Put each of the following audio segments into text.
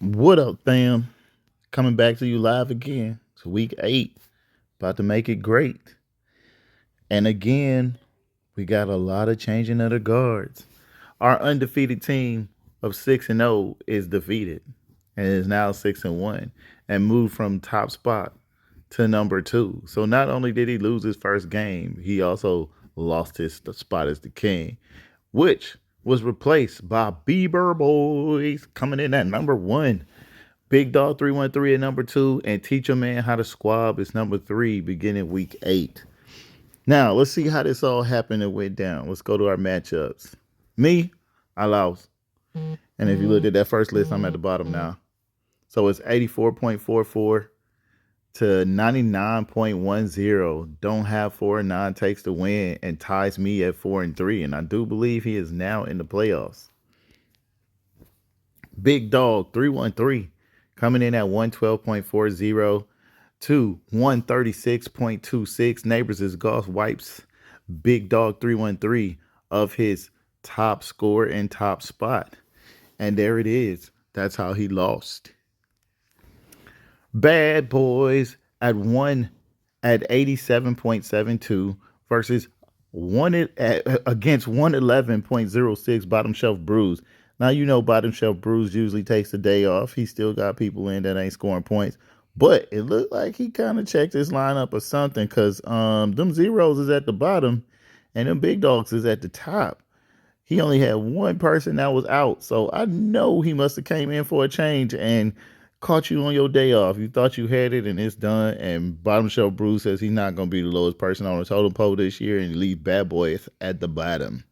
What up, fam? Coming back to you live again. It's week 8. About to make it great. And again, we got a lot of changing of the guards. Our undefeated team of 6 and 0 is defeated and is now 6 and 1 and moved from top spot to number 2. So not only did he lose his first game, he also lost his spot as the king, which was replaced by Bieber Boys coming in at number 1. Big Dog 313 at number 2, and Teach a Man How to Squab is number 3, beginning week 8. Now, let's see how this all happened and went down. Let's go to our matchups. Me, I lost. And if you look at that first list, I'm at the bottom now. So it's 84.44 to 99.10. Don't have 4 and 9 takes the win and ties me at 4 and 3. And I do believe he is now in the playoffs. Big Dog 313 coming in at 112.40 to 136.26. Neighbors is golf wipes Big Dog 313 of his top score and top spot. And there it is. That's how he lost. Bad Boys at 87.72 versus against 111.06 Bottom Shelf Brews. Now, you know, Bottom Shelf Brews usually takes the day off. He still got people in that ain't scoring points. But it looked like he kind of checked his lineup or something, because them zeros is at the bottom and them big dogs is at the top. He only had one person that was out. So I know he must have came in for a change and caught you on your day off. You thought you had it and it's done. And Bottom Shelf Brew says he's not going to be the lowest person on the totem pole this year and leave Bad Boys at the bottom.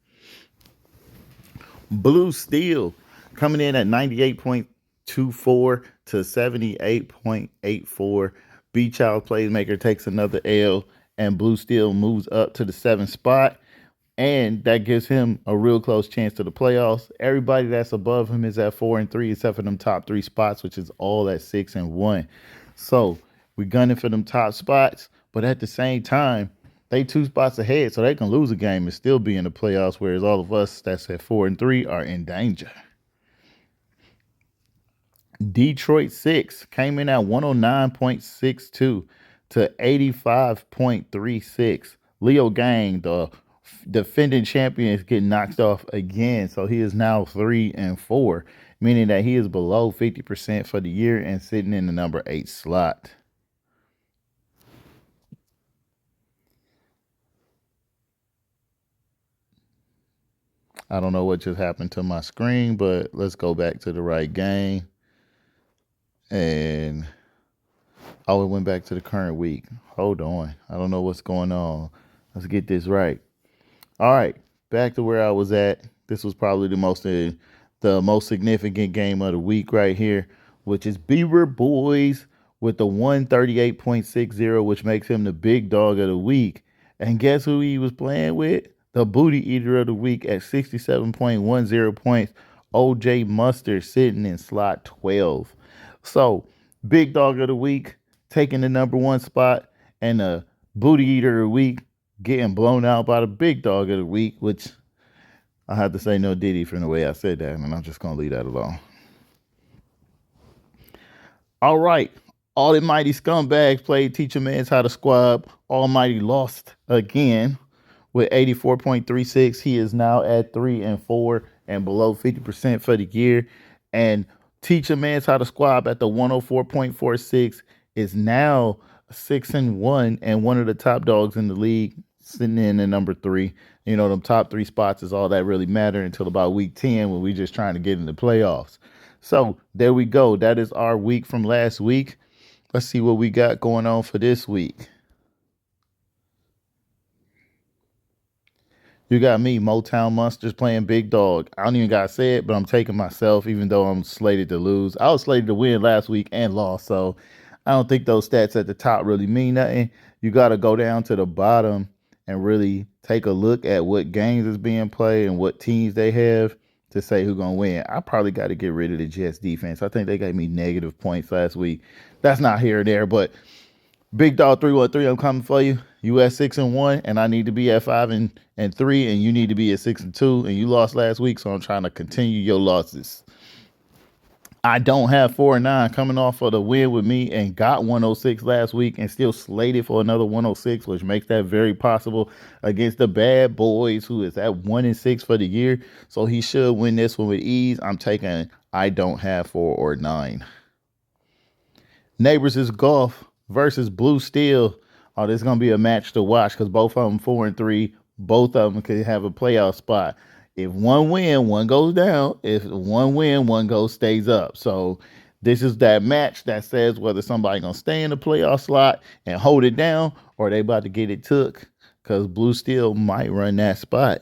Blue Steel coming in at 98.24 to 78.84. Beach House Playmaker takes another L, and Blue Steel moves up to the 7th spot. And that gives him a real close chance to the playoffs. Everybody that's above him is at 4 and 3, except for them top 3 spots, which is all at 6 and 1. So we're gunning for them top spots, but at the same time, they 2 spots ahead, so they can lose a game and still be in the playoffs, whereas all of us that's at 4 and 3 are in danger. Detroit 6 came in at 109.62 to 85.36. Leo Gang, the defending champion, is getting knocked off again, so he is now 3 and 4, meaning that he is below 50% for the year and sitting in the number 8 slot. I don't know what just happened to my screen, but let's go back to the right game. And it went back to the current week. Hold on. I don't know what's going on. Let's get this right. All right, back to where I was at. This was probably the most significant game of the week right here, which is Beaver Boys with the 138.60, which makes him the big dog of the week. And guess who he was playing with? The booty eater of the week at 67.10 points. OJ Mustard sitting in slot 12. So, big dog of the week taking the number 1 spot, and the booty eater of the week getting blown out by the big dog of the week, which I have to say no Diddy from the way I said that, and I'm just going to leave that alone. All right. Almighty Scumbags played Teach a Man's How to Squab. Almighty lost again with 84.36. He is now at 3 and 4 and below 50% for the year. And Teach a Man's How to Squab at the 104.46 is now 6 and 1 and one of the top dogs in the league, sitting in at number 3. You know, them top 3 spots is all that really matter until about week 10, when we just trying to get in the playoffs. So there we go. That is our week from last week. Let's see what we got going on for this week. You got me, Motown Monsters, playing big dog. I don't even got to say it, but I'm taking myself, even though I'm slated to lose. I was slated to win last week and lost, so I don't think those stats at the top really mean nothing. You got to go down to the bottom and really take a look at what games is being played and what teams they have to say who's going to win. I probably got to get rid of the Jets defense. I think they gave me negative points last week. That's not here or there, but Big Dog 313, I'm coming for you. You at 6 and 1, and I need to be at 5 and 3, and you need to be at 6 and 2, and you lost last week, so I'm trying to continue your losses. I don't have 4-9 coming off of the win with me and got 106 last week and still slated for another 106, which makes that very possible against the bad boys who is at 1-6 for the year. So he should win this one with ease. I'm taking I don't have 4 or 9. Neighbors is golf versus Blue Steel. Oh, this is gonna be a match to watch because both of them 4-3. Both of them could have a playoff spot. If one win, one goes down. If one win, one goes stays up. So this is that match that says whether somebody gonna stay in the playoff slot and hold it down, or they about to get it took because Blue Steel might run that spot.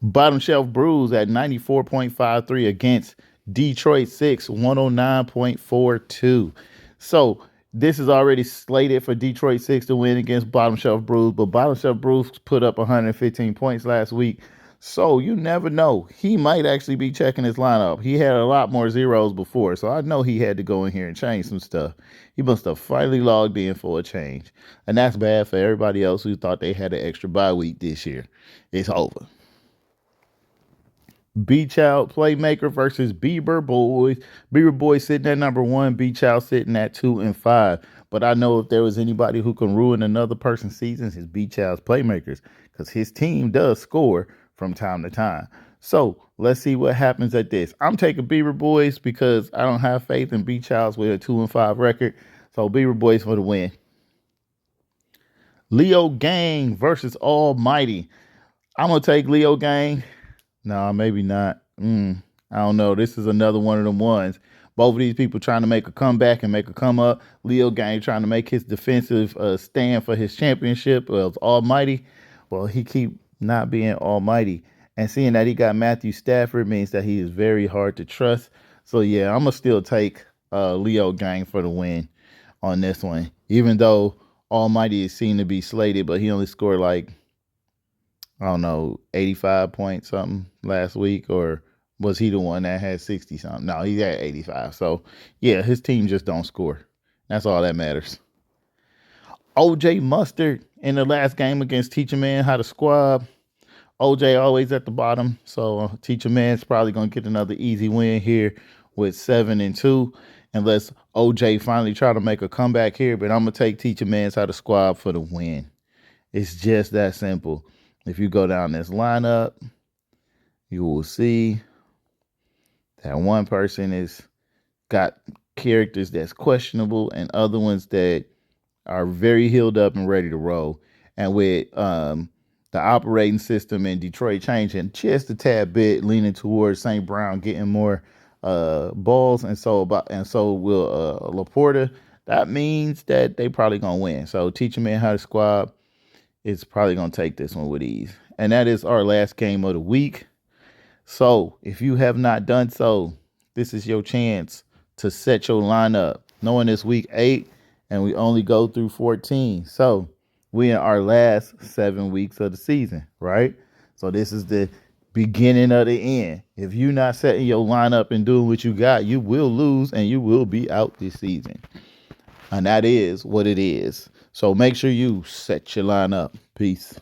Bottom Shelf Brews at 94.53 against Detroit 6, 109.42. So this is already slated for Detroit 6 to win against Bottom Shelf Brews, but Bottom Shelf Brews put up 115 points last week. So you never know. He might actually be checking his lineup. He had a lot more zeros before, so I know he had to go in here and change some stuff. He must have finally logged in for a change. And that's bad for everybody else who thought they had an extra bye week this year. It's over. Beach Out Playmaker versus Bieber Boys. Bieber Boys sitting at number 1. Beach Out sitting at 2 and 5. But I know if there was anybody who can ruin another person's seasons, it's Beach Out's Playmakers, because his team does score from time to time. So let's see what happens at this. I'm taking Bieber Boys because I don't have faith in Beach Out's with a 2 and 5 record. So Bieber Boys for the win. Leo Gang versus Almighty. I'm gonna take Leo Gang. No, maybe not. I don't know. This is another one of them ones. Both of these people trying to make a comeback and make a come up. Leo Gang trying to make his defensive stand for his championship. Well, Almighty. Well, he keep not being almighty. And seeing that he got Matthew Stafford means that he is very hard to trust. So, yeah, I'm going to still take Leo Gang for the win on this one. Even though Almighty is seen to be slated, but he only scored like, I don't know, 85 points something last week, or was he the one that had 60 something? No, he had 85. So, yeah, his team just don't score. That's all that matters. OJ Mustard in the last game against Teacher Man had a squad. OJ always at the bottom, so Teacher Man's probably going to get another easy win here with 7-2, unless OJ finally try to make a comeback here. But I'm going to take Teacher Man's out of squad for the win. It's just that simple. If you go down this lineup, you will see that one person is got characters that's questionable and other ones that are very healed up and ready to roll. And with the operating system in Detroit changing just a tad bit, leaning towards St. Brown getting more balls, and so will Laporta. That means that they probably gonna win. So Teacher Man how to squad is probably going to take this one with ease. And that is our last game of the week. So if you have not done so, this is your chance to set your lineup. Knowing it's week 8 and we only go through 14. So we in our last 7 weeks of the season, right? So this is the beginning of the end. If you're not setting your lineup and doing what you got, you will lose and you will be out this season. And that is what it is. So make sure you set your line up. Peace.